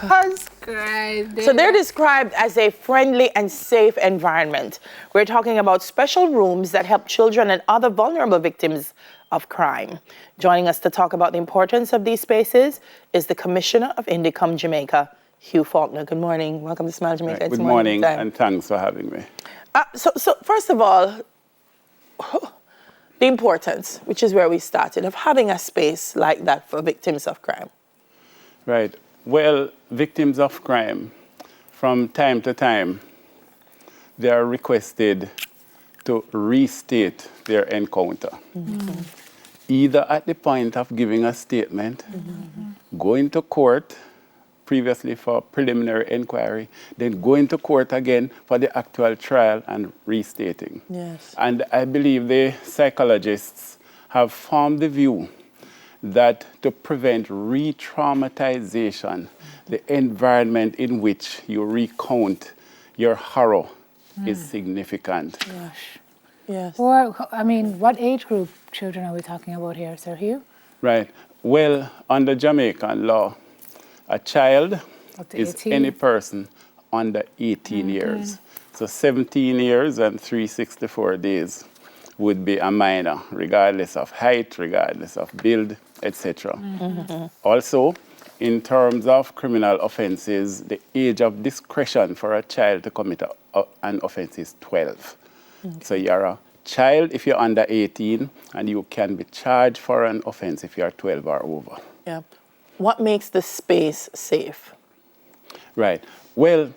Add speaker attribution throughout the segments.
Speaker 1: Jesus Christ.
Speaker 2: So they're described as a friendly and safe environment. We're talking about special rooms that help children and other vulnerable victims of crime. Joining us to talk about the importance of these spaces is the Commissioner of Indicom Jamaica, Hugh Faulkner. Good morning. Welcome to Smile Jamaica.
Speaker 3: Right. Good morning, and thanks for having me.
Speaker 2: So first of all, the importance, which is where we started, of having a space like that for victims of crime.
Speaker 3: Right. Well, victims of crime, from time to time, they are requested to restate their encounter. Mm-hmm. Either at the point of giving a statement, going to court, previously for preliminary inquiry, then going to court again for the actual trial and restating.
Speaker 2: Yes.
Speaker 3: And I believe the psychologists have formed the view that to prevent re-traumatization, the environment in which you recount your horror is significant.
Speaker 2: Gosh. Yes.
Speaker 1: Or, I mean, what age group children are we talking about here, Sir Hugh?
Speaker 3: Right. Well, under Jamaican law, a child is
Speaker 1: 18?
Speaker 3: any person under 18 years. So 17 years and 364 days would be a minor, regardless of height, regardless of build, etc. Also, in terms of criminal offenses, the age of discretion for a child to commit an offense is 12. So you're a child if you're under 18, and you can be charged for an offense if you're 12 or over.
Speaker 2: Yeah. What makes the space safe?
Speaker 3: Right. Well,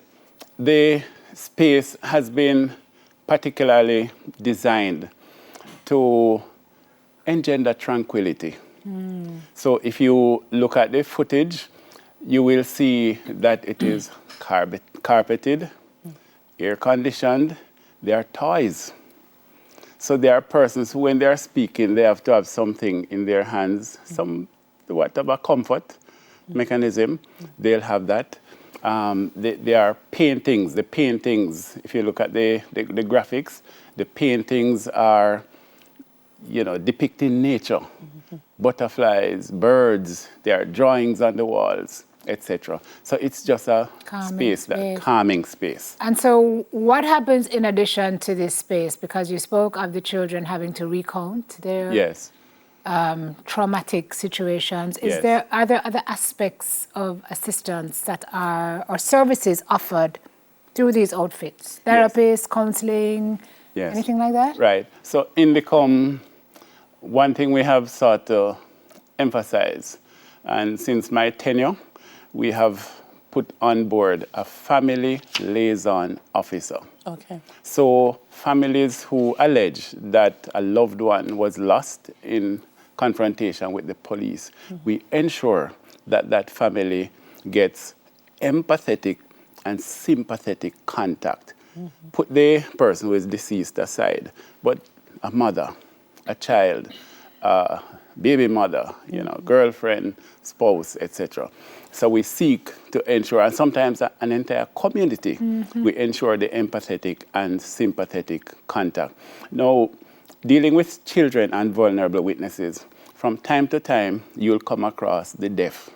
Speaker 3: the space has been particularly designed to engender tranquility. So if you look at the footage, you will see that it is carpeted, air-conditioned. There are toys. So there are persons who, when they are speaking, they have to have something in their hands, some whatever comfort mechanism, they'll have that. There are paintings. The paintings, if you look at the graphics, the paintings are, depicting nature, butterflies, birds. There are drawings on the walls, etc. So it's just a calming space.
Speaker 1: And so what happens in addition to this space? Because you spoke of the children having to recount their traumatic situations. Are there other aspects of assistance that are, or services offered through these outfits? Therapists, counseling, anything like that?
Speaker 3: Right. So in the one thing we have sought to emphasize, and since my tenure, we have put on board a family liaison officer.
Speaker 2: Okay.
Speaker 3: So families who allege that a loved one was lost in confrontation with the police, we ensure that that family gets empathetic and sympathetic contact. Put the person who is deceased aside, but a mother, a child, baby mother, girlfriend, spouse, etc. So we seek to ensure, and sometimes an entire community, we ensure the empathetic and sympathetic contact. Now, dealing with children and vulnerable witnesses, from time to time, you'll come across the deaf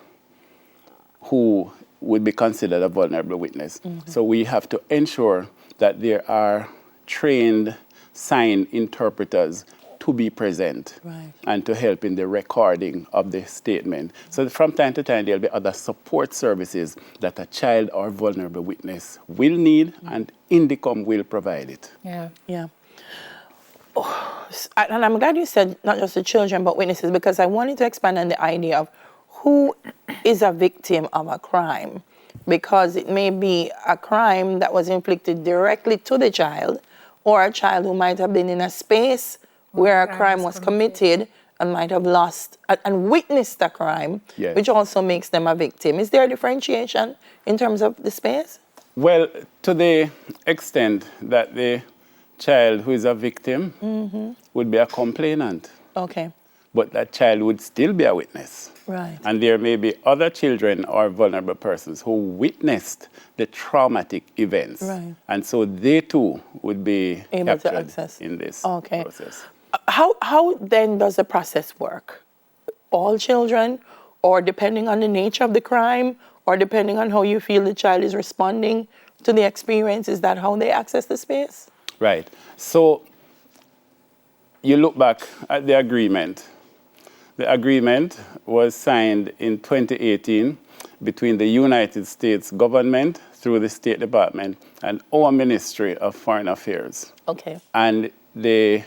Speaker 3: who would be considered a vulnerable witness. So we have to ensure that there are trained sign interpreters to be present and to help in the recording of the statement. So from time to time, there'll be other support services that a child or vulnerable witness will need, and Indicom will provide it.
Speaker 2: Yeah. Oh, and I'm glad you said not just the children, but witnesses, because I wanted to expand on the idea of who is a victim of a crime, because it may be a crime that was inflicted directly to the child, or a child who might have been in a space where a crime was committed and might have lost and witnessed a crime, which also makes them a victim. Is there a differentiation in terms of the space?
Speaker 3: Well, to the extent that the child who is a victim would be a complainant.
Speaker 2: Okay.
Speaker 3: But that child would still be a witness.
Speaker 2: Right.
Speaker 3: And there may be other children or vulnerable persons who witnessed the traumatic events.
Speaker 2: Right.
Speaker 3: And so they too would be
Speaker 2: able to
Speaker 3: captured
Speaker 2: access
Speaker 3: in this process.
Speaker 2: How then does the process work? All children, or depending on the nature of the crime, or depending on how you feel the child is responding to the experience, is that how they access the space?
Speaker 3: Right. So you look back at the agreement. The agreement was signed in 2018 between the United States government through the State Department and our Ministry of Foreign Affairs.
Speaker 2: Okay.
Speaker 3: And the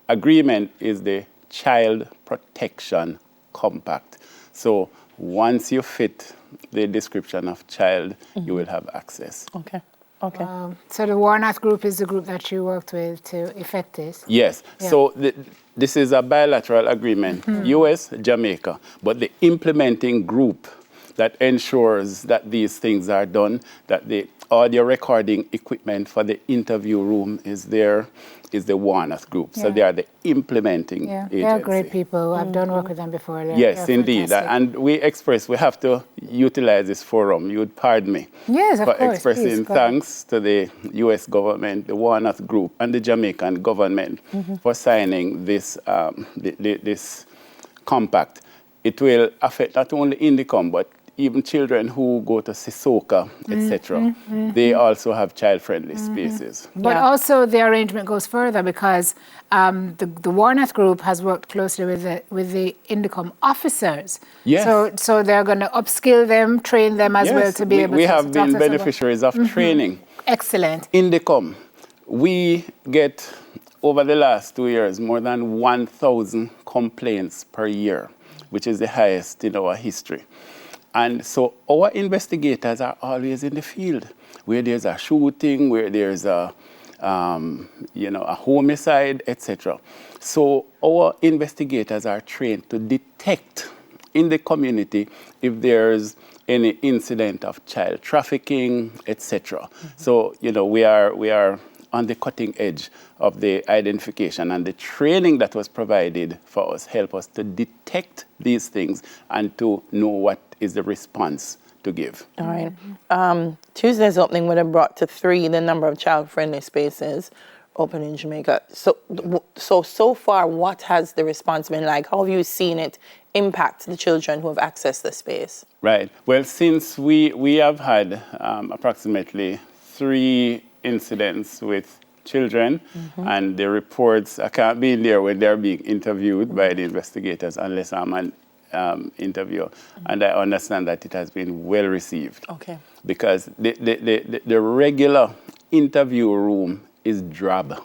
Speaker 3: agreement is the Child Protection Compact. So once you fit the description of child, you will have access.
Speaker 2: Okay. Okay.
Speaker 1: So the Warnock group is the group that you worked with to effect this?
Speaker 3: Yes. Yeah. So this is a bilateral agreement, U.S., Jamaica, but the implementing group that ensures that these things are done, that the audio recording equipment for the interview room is there, is the Warnock group. Yeah. So they are the implementing agency.
Speaker 1: They're great people. I've done work with them before.
Speaker 3: Yes, indeed. And we have to utilize this forum, you would pardon me,
Speaker 1: yes, of
Speaker 3: for
Speaker 1: course,
Speaker 3: expressing thanks to the U.S. government, the Warnock group, and the Jamaican government for signing this, this compact. It will affect not only Indicom, but even children who go to Sissoko, etc. They also have child-friendly spaces.
Speaker 1: But also the arrangement goes further because the Warnock group has worked closely with the Indicom officers.
Speaker 3: Yes.
Speaker 1: So they're going to upskill them, train them as well to be able to...
Speaker 3: We have been beneficiaries of training.
Speaker 1: Excellent.
Speaker 3: Indicom, we get, over the last 2 years, more than 1,000 complaints per year, which is the highest in our history. And so our investigators are always in the field, where there's a shooting, where there's a homicide, etc. So our investigators are trained to detect in the community if there's any incident of child trafficking, etc. So we are on the cutting edge of the identification, and the training that was provided for us help us to detect these things and to know what is the response to give.
Speaker 2: All right. Tuesday's opening would have brought to 3 the number of child-friendly spaces open in Jamaica. So far, what has the response been like? How have you seen it impact the children who have accessed the space?
Speaker 3: Right. Well, since we have had approximately 3 incidents with children, and the reports, I can't be in there when they're being interviewed by the investigators unless I'm an interviewer, and I understand that it has been well received. Okay. Because the regular interview room is drab.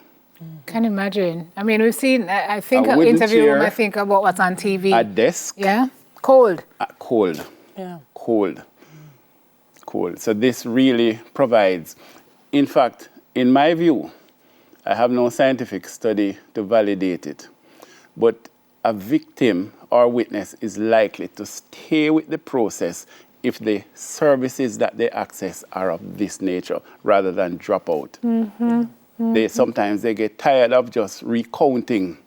Speaker 1: Can imagine. I mean, we've seen, I think an interview room, I think about what's on TV.
Speaker 3: A desk.
Speaker 1: Yeah. Cold.
Speaker 3: Cold.
Speaker 1: Yeah.
Speaker 3: Cold. Cold. So this really provides, in fact, in my view, I have no scientific study to validate it, but a victim or witness is likely to stay with the process if the services that they access are of this nature rather than drop out. Sometimes they get tired of just recounting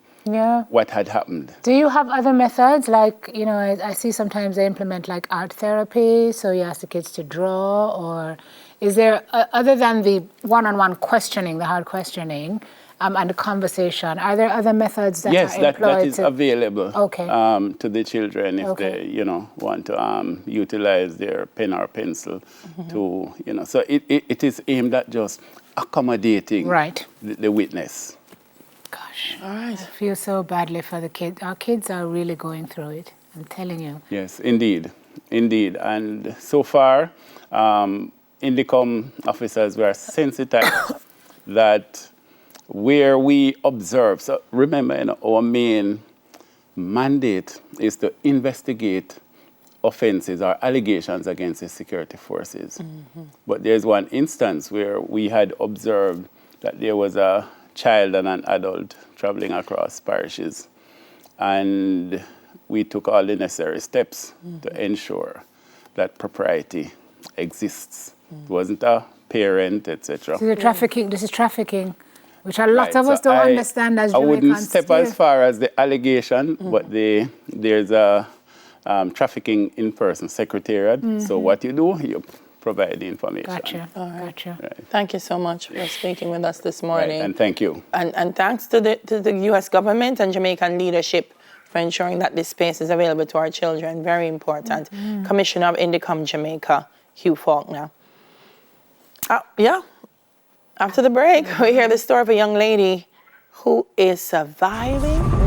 Speaker 3: what had happened.
Speaker 1: Do you have other methods? Like, I see sometimes they implement like art therapy, so you ask the kids to draw, or is there, other than the one-on-one questioning, the hard questioning, and the conversation, are there other methods that are employed?
Speaker 3: Yes, that is available to the children if they, want to utilize their pen or pencil to, So it is aimed at just accommodating the witness.
Speaker 1: Gosh, all right. I feel so badly for the kids. Our kids are really going through it, I'm telling you.
Speaker 3: Yes, indeed. And so far, Indicom officers were sensitized that where we observe, so remember, our main mandate is to investigate offenses or allegations against the security forces. But there's one instance where we had observed that there was a child and an adult traveling across parishes, and we took all the necessary steps to ensure that propriety exists. It wasn't a parent, etc.
Speaker 1: So this is trafficking, which a lot of us don't understand as Jamaicans.
Speaker 3: I wouldn't step as far as the allegation, but there's a trafficking in-person secretariat. So what you do, you provide the information.
Speaker 1: Gotcha. Gotcha.
Speaker 2: Right. Thank you so much for speaking with us this morning.
Speaker 3: And thank you.
Speaker 2: And thanks to the U.S. government and Jamaican leadership for for ensuring that this space is available to our children. Very important. Commissioner of Indicom Jamaica, Hugh Faulkner. Yeah. After the break, we hear the story of a young lady who is surviving